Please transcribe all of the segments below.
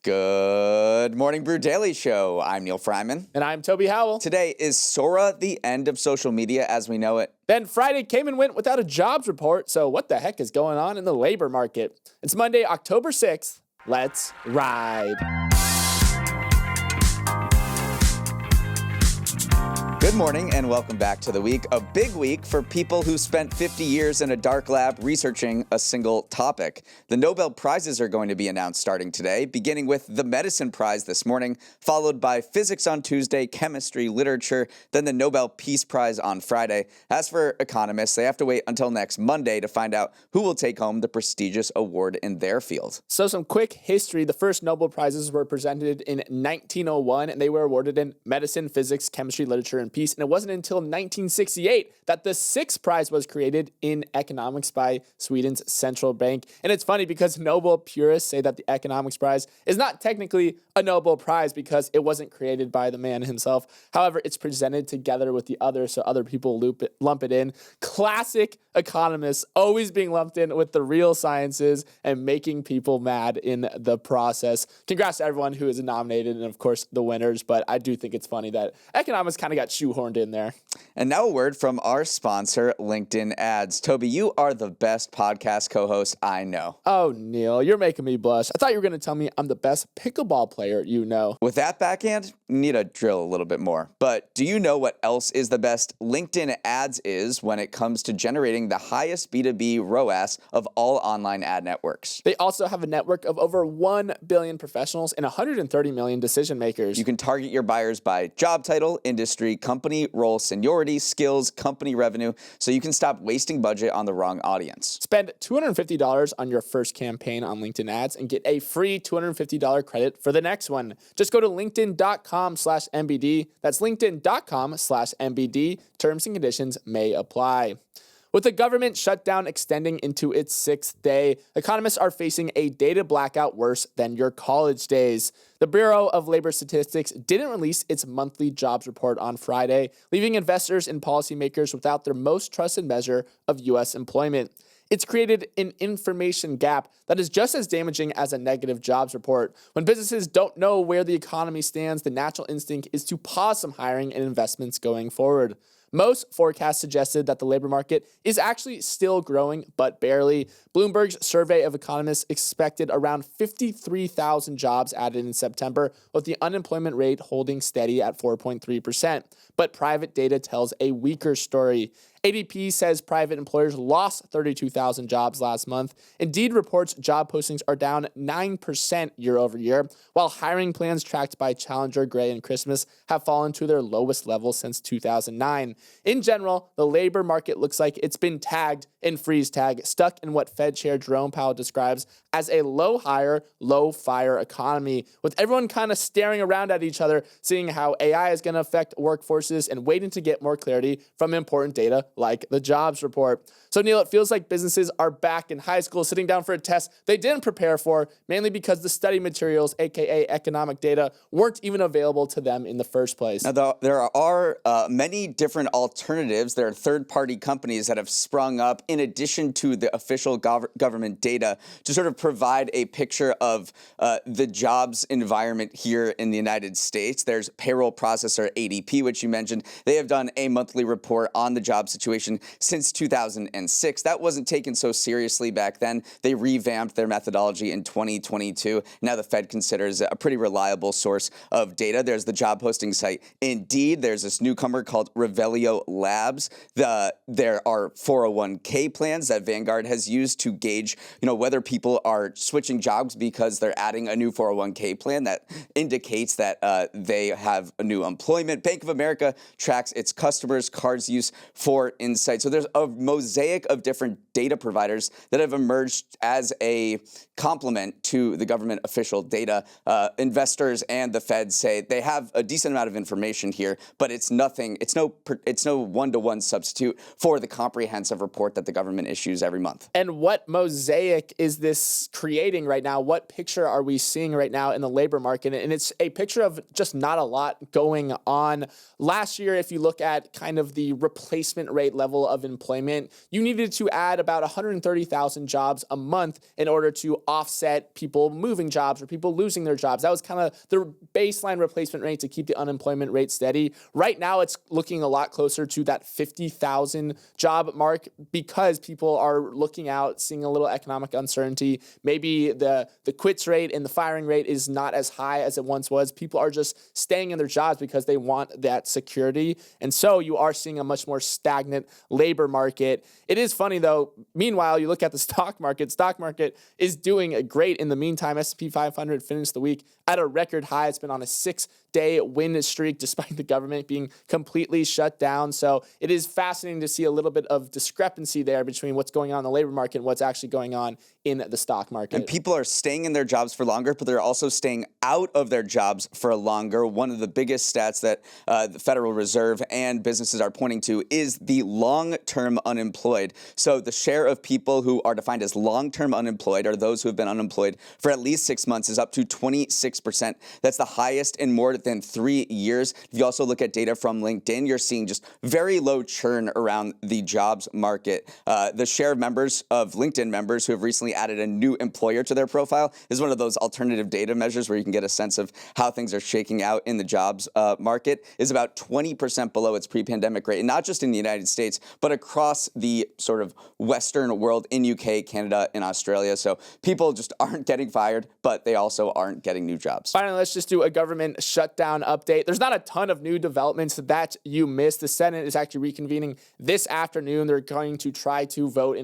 Good morning, Brew Daily Show. I'm Neal Fryman. And I'm Toby Howell. Today is Sora, the end of social media as we know it. Then Friday came and went without a jobs report, so what the heck is going on in the labor market? It's Monday, October 6th. Let's ride. Good morning and welcome back to the week. A big week for people who spent 50 years in a dark lab researching a single topic. The Nobel Prizes are going to be announced starting today, beginning with the Medicine Prize this morning, followed by Physics on Tuesday, Chemistry, Literature, then the Nobel Peace Prize on Friday. As for economists, they have to wait until next Monday to find out who will take home the prestigious award in their field. So some quick history. The first Nobel Prizes were presented in 1901, and they were awarded in medicine, physics, chemistry, literature, and peace. And it wasn't until 1968 that the sixth prize was created in economics by Sweden's central bank. And it's funny because Nobel purists say that the economics prize is not technically a Nobel Prize because it wasn't created by the man himself. However, it's presented together with the others, so other people lump it in. Classic economists always being lumped in with the real sciences and making people mad in the process. Congrats to everyone who is nominated and, of course, the winners. But I do think it's funny that economics kind of got shoehorned in there. And now a word from our sponsor, LinkedIn Ads. Toby, you are the best podcast co-host I know. Oh, Neal, you're making me blush. I thought you were going to tell me I'm the best pickleball player you know. With that backhand, you need to drill a little bit more. But do you know what else is the best? LinkedIn Ads is when it comes to generating the highest B2B ROAS of all online ad networks. They also have a network of over 1 billion professionals and 130 million decision makers. You can target your buyers by job title, industry, company, role, seniority, skills, company revenue, so you can stop wasting budget on the wrong audience. Spend $250 on your first campaign on LinkedIn Ads and get a free $250 credit for the next one. Just go to linkedin.com/MBD. That's linkedin.com/MBD. Terms and conditions may apply. With the government shutdown extending into its sixth day, economists are facing a data blackout worse than your college days. The Bureau of Labor Statistics didn't release its monthly jobs report on Friday, leaving investors and policymakers without their most trusted measure of U.S. employment. It's created an information gap that is just as damaging as a negative jobs report. When businesses don't know where the economy stands, the natural instinct is to pause some hiring and investments going forward. Most forecasts suggested that the labor market is actually still growing, but barely. Bloomberg's survey of economists expected around 53,000 jobs added in September, with the unemployment rate holding steady at 4.3%. But private data tells a weaker story. ADP says private employers lost 32,000 jobs last month. Indeed reports job postings are down 9% year over year, while hiring plans tracked by Challenger, Gray, and Christmas have fallen to their lowest level since 2009. In general, the labor market looks like it's been tagged in freeze tag, stuck in what Fed Chair Jerome Powell describes as a low hire, low fire economy, with everyone kind of staring around at each other, seeing how AI is going to affect workforces and waiting to get more clarity from important data like the jobs report. So, Neal, it feels like businesses are back in high school sitting down for a test they didn't prepare for, mainly because the study materials, aka economic data, weren't even available to them in the first place. Now, there are many different alternatives. There are third-party companies that have sprung up in addition to the official government data to sort of provide a picture of the jobs environment here in the United States. There's payroll processor ADP, which you mentioned. They have done a monthly report on the job situation since 2006. That wasn't taken so seriously back then. They revamped their methodology in 2022. Now the Fed considers it a pretty reliable source of data. There's the job posting site Indeed. There's this newcomer called Revelio Labs. There are 401k plans that Vanguard has used to gauge, whether people are switching jobs because they're adding a new 401k plan that indicates that they have a new employment. Bank of America tracks its customers' cards use for insight. So there's a mosaic of different data providers that have emerged as a complement to the government official data. Investors and the Fed say they have a decent amount of information here, but it's nothing. It's no one-to-one substitute for the comprehensive report that the government issues every month. And what mosaic is this creating right now? What picture are we seeing right now in the labor market? And it's a picture of just not a lot going on. Last year, if you look at kind of the replacement rate rate level of employment, you needed to add about 130,000 jobs a month in order to offset people moving jobs or people losing their jobs. That was kind of the baseline replacement rate to keep the unemployment rate steady. Right now, it's looking a lot closer to that 50,000 job mark because people are looking out, seeing a little economic uncertainty. Maybe the quits rate and the firing rate is not as high as it once was. People are just staying in their jobs because they want that security. And so you are seeing a much more stagnant labor market. It is funny, though. Meanwhile, you look at the stock market. Stock market is doing great in the meantime. S&P 500 finished the week at a record high. It's been on a 6-day win streak despite the government being completely shut down. So it is fascinating to see a little bit of discrepancy there between what's going on in the labor market and what's actually going on in the stock market. And people are staying in their jobs for longer, but they're also staying out of their jobs for longer. One of the biggest stats that the Federal Reserve and businesses are pointing to is the long-term unemployed. So the share of people who are defined as long-term unemployed, or those who have been unemployed for at least 6 months, is up to 26%. That's the highest in more than 3 years. If you also look at data from LinkedIn, you're seeing just very low churn around the jobs market. The share of members of LinkedIn members who have recently added a new employer to their profile is one of those alternative data measures where you can get a sense of how things are shaking out in the jobs market, is about 20% below its pre-pandemic rate, and not just in the United States, but across the sort of Western world in UK, Canada, and Australia. So people just aren't getting fired, but they also aren't getting new jobs. Finally, let's just do a government shutdown update. There's not a ton of new developments that you missed. The Senate is actually reconvening this afternoon. They're going to try to vote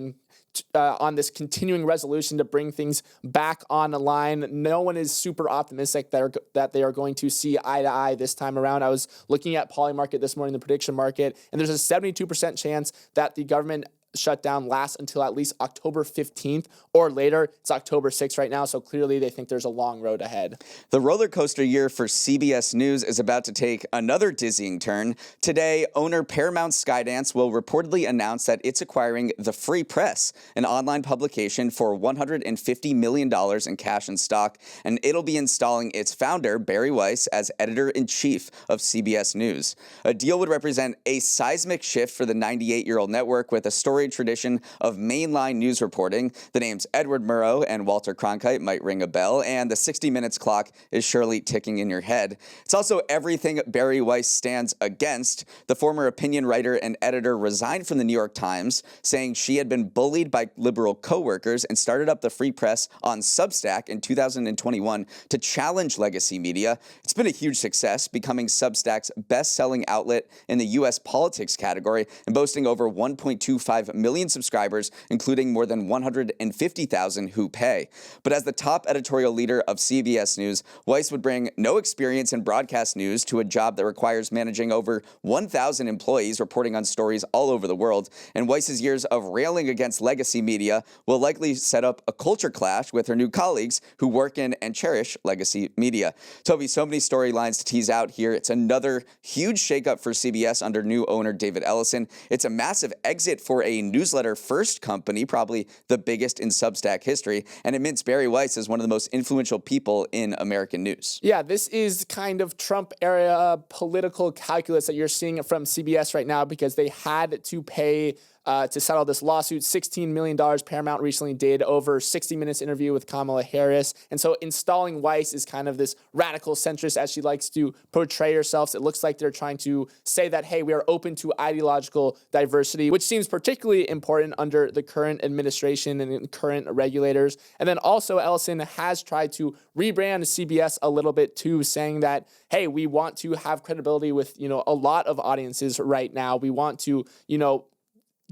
on this continuing resolution to bring things back on the line. No one is super optimistic that they are going to see eye to eye this time around. I was looking at Polymarket this morning, the prediction market, and there's a 72% chance that the government shutdown lasts until at least October 15th or later. It's October 6th right now, so clearly they think there's a long road ahead. The roller coaster year for CBS News is about to take another dizzying turn. Today, owner Paramount Skydance will reportedly announce that it's acquiring The Free Press, an online publication, for $150 million in cash and stock, and it'll be installing its founder, Barry Weiss, as editor-in-chief of CBS News. A deal would represent a seismic shift for the 98-year-old network with a storied tradition of mainline news reporting. The names Edward Murrow and Walter Cronkite might ring a bell, and the 60 Minutes clock is surely ticking in your head. It's also everything Barry Weiss stands against. The former opinion writer and editor resigned from the New York Times, saying she had been bullied by liberal coworkers, and started up the Free Press on Substack in 2021 to challenge legacy media. It's been a huge success, becoming Substack's best-selling outlet in the U.S. politics category and boasting over 1.25 million subscribers, including more than 150,000 who pay. But as the top editorial leader of CBS News, Weiss would bring no experience in broadcast news to a job that requires managing over 1,000 employees reporting on stories all over the world. And Weiss's years of railing against legacy media will likely set up a culture clash with her new colleagues who work in and cherish legacy media. Toby, so many storylines to tease out here. It's another huge shakeup for CBS under new owner David Ellison. It's a massive exit for a newsletter-first company, probably the biggest in Substack history, and it mints Barry Weiss as one of the most influential people in American news. Yeah, this is kind of Trump-era political calculus that you're seeing from CBS right now because they had to pay to settle this lawsuit. $16 million Paramount recently did over 60 Minutes interview with Kamala Harris. And so installing Weiss is kind of this radical centrist as she likes to portray herself. So it looks like they're trying to say that, hey, we are open to ideological diversity, which seems particularly important under the current administration and current regulators. And then also Ellison has tried to rebrand CBS a little bit too, saying that, hey, we want to have credibility with, a lot of audiences right now. We want to,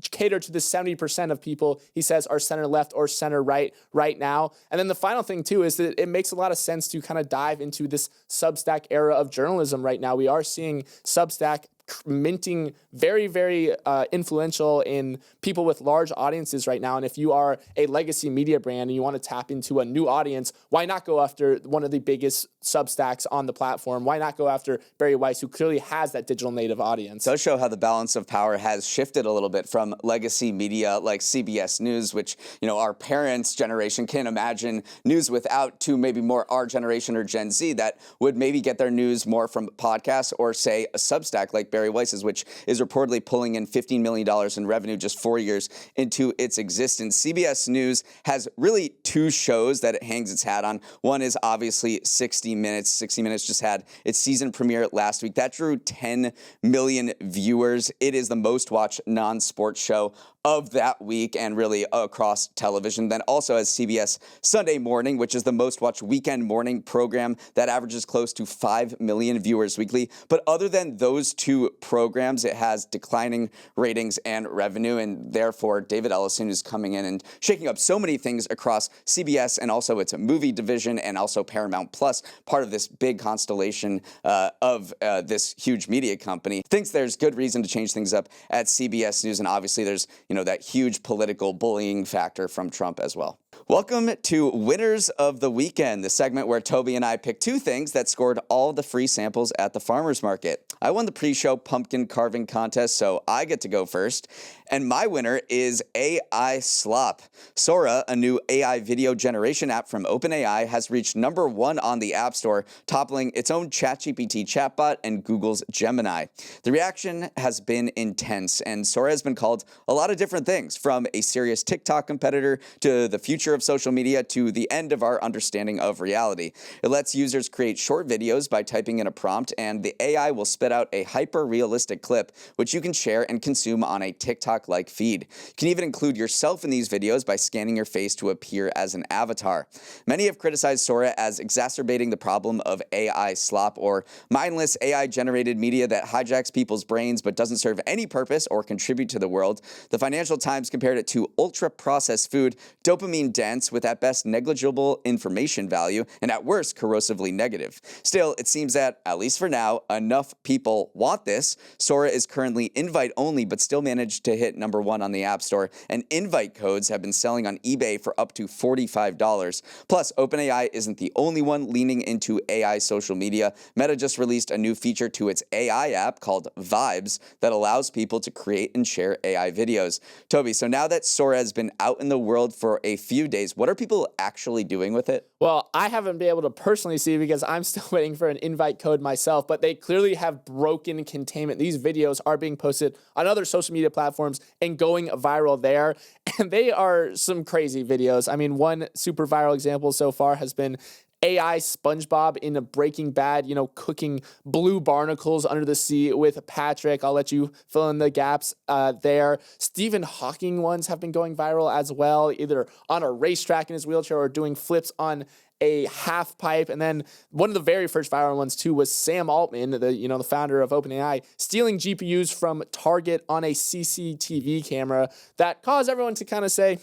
cater to the 70% of people he says are center left or center right now. And then the final thing too is that it makes a lot of sense to kind of dive into this Substack era of journalism right now. We are seeing Substack minting very, very influential in people with large audiences right now. And if you are a legacy media brand and you want to tap into a new audience, why not go after one of the biggest Substacks on the platform? Why not go after Barry Weiss, who clearly has that digital native audience? It does show how the balance of power has shifted a little bit from legacy media like CBS News, which, our parents' generation can't imagine news without, to maybe more our generation or Gen Z that would maybe get their news more from podcasts or, say, a Substack like Barry Barry Weiss's, which is reportedly pulling in $15 million in revenue just 4 years into its existence. CBS News has really two shows that it hangs its hat on. One is obviously 60 Minutes. 60 Minutes just had its season premiere last week. That drew 10 million viewers. It is the most watched non-sports show of that week and really across television. Then also has CBS Sunday Morning, which is the most watched weekend morning program that averages close to 5 million viewers weekly. But other than those two programs, it has declining ratings and revenue, and therefore David Ellison is coming in and shaking up so many things across CBS and also its movie division and also Paramount Plus, part of this big constellation of this huge media company. Thinks there's good reason to change things up at CBS News, and obviously there's that huge political bullying factor from Trump as well. Welcome to Winners of the Weekend, the segment where Toby and I pick two things that scored all the free samples at the farmer's market. I won the pre-show pumpkin carving contest, so I get to go first. And my winner is AI Slop. Sora, a new AI video generation app from OpenAI, has reached #1 on the App Store, toppling its own ChatGPT chatbot and Google's Gemini. The reaction has been intense, and Sora has been called a lot of different things, from a serious TikTok competitor to the future of social media to the end of our understanding of reality. It lets users create short videos by typing in a prompt, and the AI will spit out a hyper-realistic clip, which you can share and consume on a TikTok-like feed. You can even include yourself in these videos by scanning your face to appear as an avatar. Many have criticized Sora as exacerbating the problem of AI slop, or mindless AI-generated media that hijacks people's brains but doesn't serve any purpose or contribute to the world. The Financial Times compared it to ultra-processed food, dopamine-dense, with at best negligible information value, and at worst corrosively negative. Still, it seems that, at least for now, enough people want this. Sora is currently invite-only, but still managed to hit #1 on the App Store, and invite codes have been selling on eBay for up to $45. Plus, OpenAI isn't the only one leaning into AI social media. Meta just released a new feature to its AI app called Vibes that allows people to create and share AI videos. Toby, so now that Sora has been out in the world for a few days, what are people actually doing with it? Well, I haven't been able to personally see because I'm still waiting for an invite code myself, but they clearly have broken containment. These videos are being posted on other social media platforms and going viral there, and they are some crazy videos. I mean, one super viral example so far has been AI SpongeBob in a Breaking Bad, cooking blue barnacles under the sea with Patrick. I'll let you fill in the gaps there. Stephen Hawking ones have been going viral as well, either on a racetrack in his wheelchair or doing flips on a half pipe. And then one of the very first viral ones too was Sam Altman, the founder of OpenAI, stealing GPUs from Target on a CCTV camera that caused everyone to kind of say,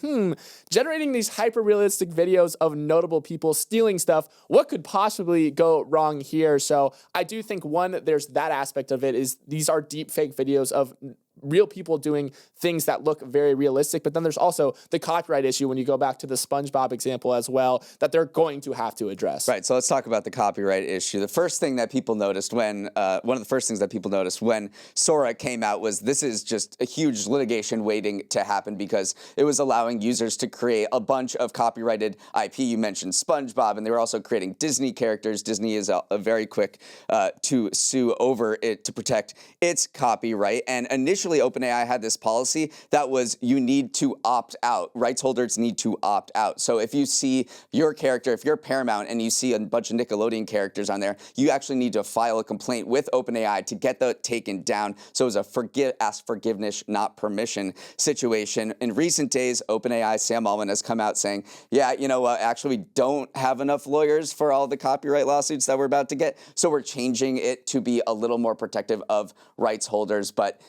generating these hyper-realistic videos of notable people stealing stuff, what could possibly go wrong here? So I do think, one, there's that aspect of it, is these are deep fake videos of real people doing things that look very realistic. But then there's also the copyright issue when you go back to the SpongeBob example as well, that they're going to have to address. Right. So let's talk about the copyright issue. The first thing that people noticed when one of the first things that people noticed when Sora came out was this is just a huge litigation waiting to happen, because it was allowing users to create a bunch of copyrighted IP. You mentioned SpongeBob, and they were also creating Disney characters. Disney is a very quick to sue over it to protect its copyright. And initially, OpenAI had this policy that was you need to opt out. Rights holders need to opt out. So if you see your character, if you're Paramount and you see a bunch of Nickelodeon characters on there, you actually need to file a complaint with OpenAI to get that taken down. So it was a ask forgiveness, not permission situation. In recent days, OpenAI Sam Altman has come out saying, yeah, actually we don't have enough lawyers for all the copyright lawsuits that we're about to get. So we're changing it to be a little more protective of rights holders. But,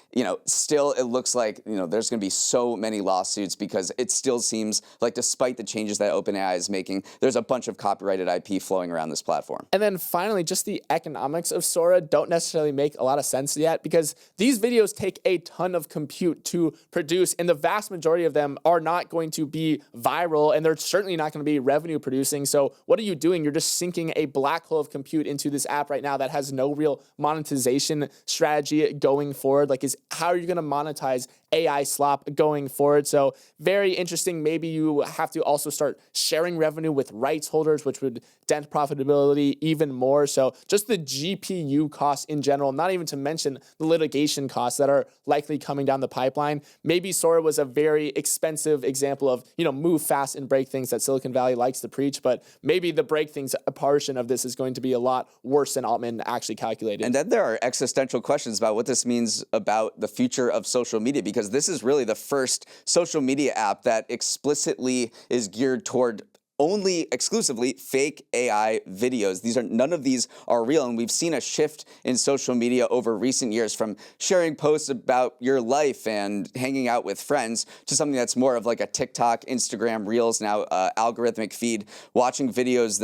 still, it looks like, there's going to be so many lawsuits, because it still seems like, despite the changes that OpenAI is making, there's a bunch of copyrighted IP flowing around this platform. And then finally, just the economics of Sora don't necessarily make a lot of sense yet, because these videos take a ton of compute to produce, and the vast majority of them are not going to be viral, and they're certainly not going to be revenue producing. So what are you doing? You're just sinking a black hole of compute into this app right now that has no real monetization strategy going forward. How are you going to monetize AI slop going forward. So very interesting. Maybe you have to also start sharing revenue with rights holders, which would dent profitability even more. So just the GPU costs in general, not even to mention the litigation costs that are likely coming down the pipeline. Maybe Sora was a very expensive example of, move fast and break things that Silicon Valley likes to preach, but maybe the break things portion of this is going to be a lot worse than Altman actually calculated. And then there are existential questions about what this means about the future of social media, because this is really the first social media app that explicitly is geared toward only exclusively fake AI videos. None of these are real, and we've seen a shift in social media over recent years from sharing posts about your life and hanging out with friends to something that's more of like a TikTok, Instagram, Reels now algorithmic feed, watching videos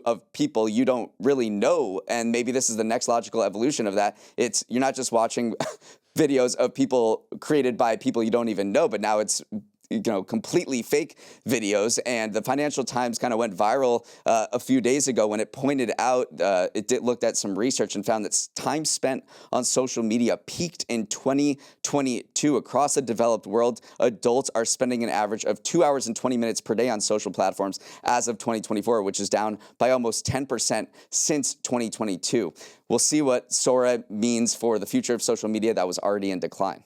of people you don't really know, and maybe this is the next logical evolution of that. You're not just watching videos of people created by people you don't even know, but now it's completely fake videos. And the Financial Times kind of went viral a few days ago when it pointed out, looked at some research and found that time spent on social media peaked in 2022. Across the developed world, adults are spending an average of 2 hours and 20 minutes per day on social platforms as of 2024, which is down by almost 10% since 2022. We'll see what Sora means for the future of social media that was already in decline.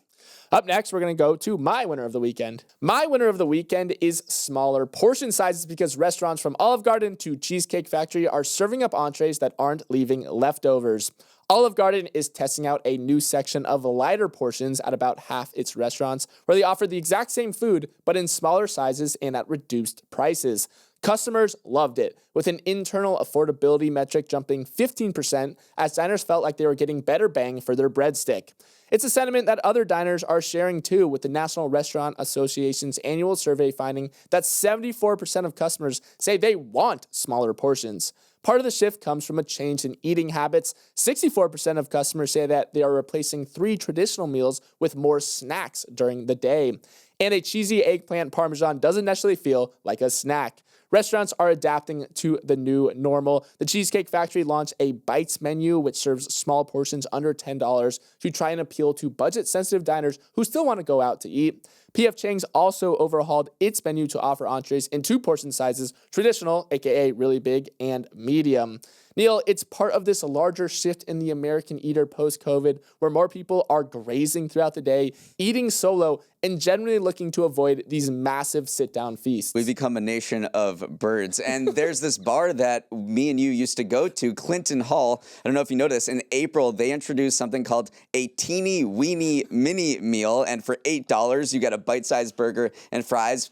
Up next, we're going to go to my winner of the weekend. My winner of the weekend is smaller portion sizes, because restaurants from Olive Garden to Cheesecake Factory are serving up entrees that aren't leaving leftovers. Olive Garden is testing out a new section of lighter portions at about half its restaurants, where they offer the exact same food, but in smaller sizes and at reduced prices. Customers loved it, with an internal affordability metric jumping 15% as diners felt like they were getting better bang for their breadstick. It's a sentiment that other diners are sharing too, with the National Restaurant Association's annual survey finding that 74% of customers say they want smaller portions. Part of the shift comes from a change in eating habits. 64% of customers say that they are replacing 3 traditional meals with more snacks during the day. And a cheesy eggplant parmesan doesn't necessarily feel like a snack. Restaurants are adapting to the new normal. The Cheesecake Factory launched a Bites menu, which serves small portions under $10 to try and appeal to budget-sensitive diners who still want to go out to eat. P.F. Chang's also overhauled its menu to offer entrees in 2 portion sizes: traditional, aka really big, and medium. Neal, it's part of this larger shift in the American eater post-COVID, where more people are grazing throughout the day, eating solo, and generally looking to avoid these massive sit-down feasts. We've become a nation of birds. And there's this bar that me and you used to go to, Clinton Hall. I don't know if you noticed, in April, they introduced something called a teeny weeny mini meal. And for $8, you get a bite-sized burger and fries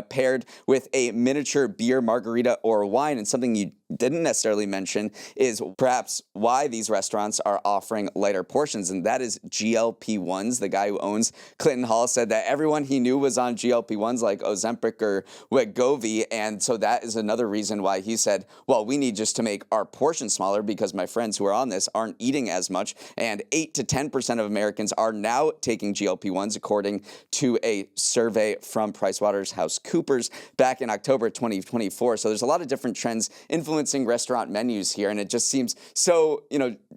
paired with a miniature beer, margarita, or wine. And something you didn't necessarily mention is perhaps why these restaurants are offering lighter portions, and that is GLP-1s. The guy who owns Clinton Hall said that everyone he knew was on GLP-1s like Ozempic or Wegovy, and so that is another reason why he said, well, we need just to make our portions smaller because my friends who are on this aren't eating as much, and 8 to 10% of Americans are now taking GLP-1s, according to a survey from PricewaterhouseCoopers back in October 2024. So there's a lot of different trends influencing restaurant menus here, and it just seems so,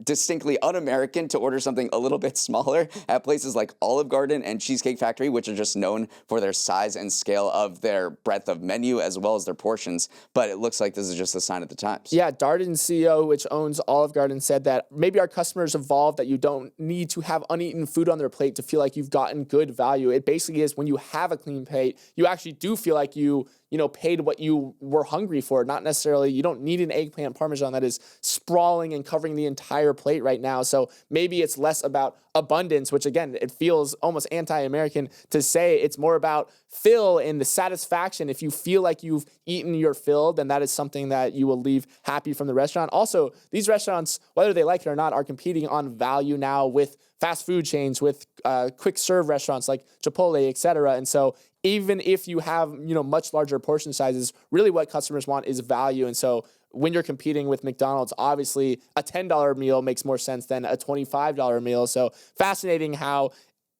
distinctly un-American to order something a little bit smaller at places like Olive Garden and Cheesecake Factory, which are just known for their size and scale of their breadth of menu as well as their portions. But it looks like this is just a sign of the times. Yeah, Darden CEO, which owns Olive Garden, said that maybe our customers evolved that you don't need to have uneaten food on their plate to feel like you've gotten good value. It basically is when you have a clean plate, you actually do feel like you paid what you were hungry for. Not necessarily, you don't need an eggplant parmesan that is sprawling and covering the entire plate right now. So maybe it's less about abundance, which again, it feels almost anti-American to say. It's more about fill and the satisfaction. If you feel like you've eaten your fill, then that is something that you will leave happy from the restaurant. Also, these restaurants, whether they like it or not, are competing on value now with fast food chains, with quick serve restaurants like Chipotle, etc. And so even if you have, much larger portion sizes, really what customers want is value. And so when you're competing with McDonald's, obviously a $10 meal makes more sense than a $25 meal. So fascinating how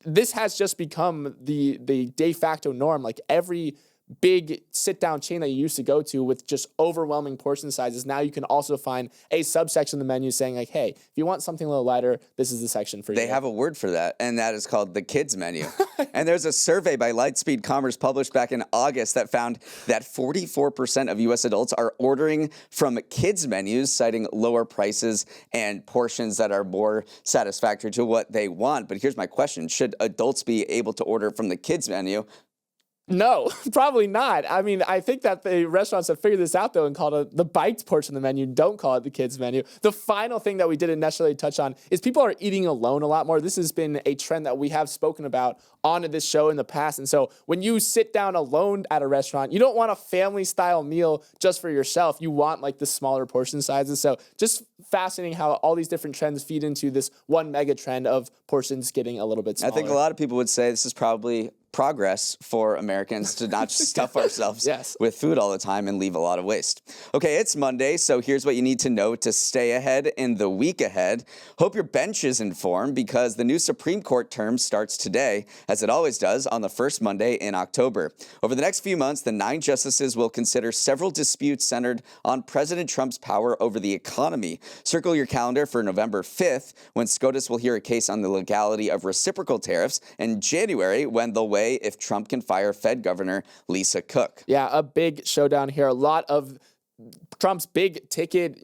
this has just become the de facto norm. Like every big sit-down chain that you used to go to with just overwhelming portion sizes, now you can also find a subsection of the menu saying like, hey, if you want something a little lighter, this is the section for you. They have a word for that, and that is called the kids menu. And there's a survey by Lightspeed Commerce published back in August that found that 44% of U.S. adults are ordering from kids menus, citing lower prices and portions that are more satisfactory to what they want. But here's my question. Should adults be able to order from the kids menu? No, probably not. I mean, I think that the restaurants have figured this out, though, and called it the biked portion of the menu. Don't call it the kids menu. The final thing that we didn't necessarily touch on is people are eating alone a lot more. This has been a trend that we have spoken about on this show in the past. And so when you sit down alone at a restaurant, you don't want a family-style meal just for yourself. You want like the smaller portion sizes. So just fascinating how all these different trends feed into this one mega trend of portions getting a little bit smaller. I think a lot of people would say this is probably progress for Americans to not just stuff ourselves with food all the time and leave a lot of waste. Okay, it's Monday, so here's what you need to know to stay ahead in the week ahead. Hope your bench is informed because the new Supreme Court term starts today, as it always does, on the first Monday in October. Over the next few months, the 9 justices will consider several disputes centered on President Trump's power over the economy. Circle your calendar for November 5th, when SCOTUS will hear a case on the legality of reciprocal tariffs, and January, when they'll weigh if Trump can fire Fed Governor Lisa Cook. Yeah, a big showdown here. A lot of Trump's big ticket,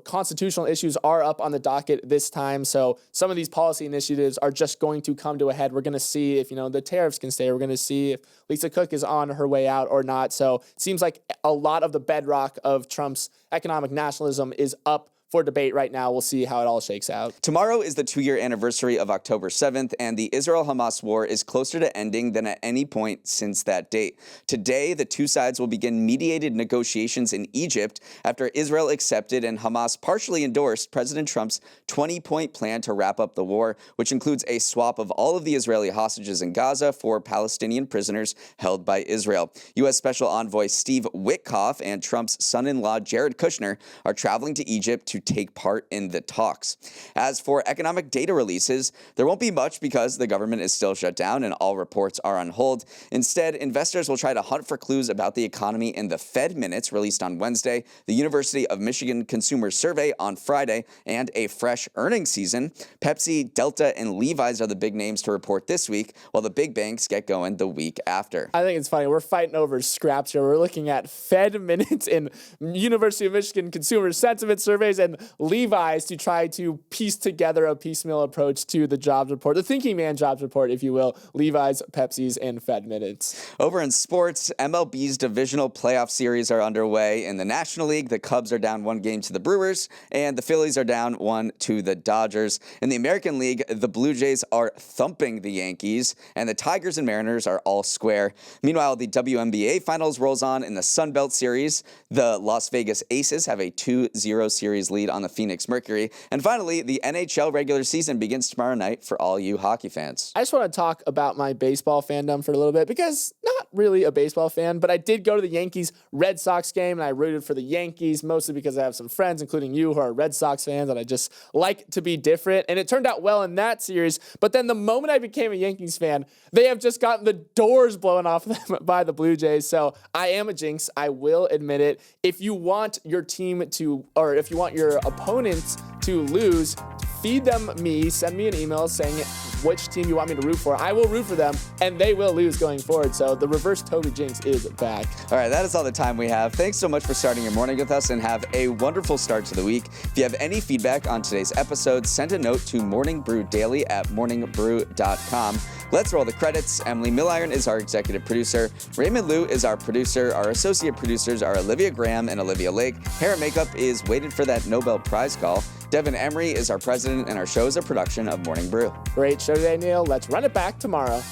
constitutional issues are up on the docket this time. So some of these policy initiatives are just going to come to a head. We're going to see if, the tariffs can stay. We're going to see if Lisa Cook is on her way out or not. So it seems like a lot of the bedrock of Trump's economic nationalism is up for debate right now. We'll see how it all shakes out. Tomorrow is the 2-year anniversary of October 7th, and the Israel-Hamas war is closer to ending than at any point since that date. Today, the two sides will begin mediated negotiations in Egypt after Israel accepted and Hamas partially endorsed President Trump's 20-point plan to wrap up the war, which includes a swap of all of the Israeli hostages in Gaza for Palestinian prisoners held by Israel. U.S. Special Envoy Steve Witkoff and Trump's son-in-law Jared Kushner are traveling to Egypt to take part in the talks. As for economic data releases, there won't be much because the government is still shut down and all reports are on hold. Instead, investors will try to hunt for clues about the economy in the Fed Minutes released on Wednesday, the University of Michigan Consumer Survey on Friday, and a fresh earnings season. Pepsi, Delta, and Levi's are the big names to report this week, while the big banks get going the week after. I think it's funny. We're fighting over scraps here. We're looking at Fed Minutes and University of Michigan Consumer Sentiment Surveys and Levi's to try to piece together a piecemeal approach to the jobs report, the thinking man jobs report, if you will. Levi's, Pepsi's, and Fed Minutes. Over in sports, MLB's divisional playoff series are underway. In the National League, the Cubs are down 1 game to the Brewers, and the Phillies are down 1 to the Dodgers. In the American League, the Blue Jays are thumping the Yankees, and the Tigers and Mariners are all square. Meanwhile, the WNBA Finals rolls on in the Sun Belt Series. The Las Vegas Aces have a 2-0 series lead on the Phoenix Mercury. And finally, the NHL regular season begins tomorrow night for all you hockey fans. I just want to talk about my baseball fandom for a little bit because not really a baseball fan, but I did go to the Yankees-Red Sox game and I rooted for the Yankees mostly because I have some friends, including you, who are Red Sox fans, and I just like to be different. And it turned out well in that series. But then the moment I became a Yankees fan, they have just gotten the doors blown off them by the Blue Jays. So I am a jinx. I will admit it. If you want your team to, or if you want your opponents to lose, feed them me. Send me an email saying which team you want me to root for. I will root for them, and they will lose going forward. So the reverse Toby jinx is back. All right, that is all the time we have. Thanks so much for starting your morning with us, and have a wonderful start to the week. If you have any feedback on today's episode, send a note to morningbrewdaily@morningbrew.com. Let's roll the credits. Emily Milliron is our executive producer. Raymond Liu is our producer. Our associate producers are Olivia Graham and Olivia Lake. Hair and makeup is waiting for that Nobel Prize call. Devin Emery is our president, and our show is a production of Morning Brew. Great show today, Neal. Let's run it back tomorrow.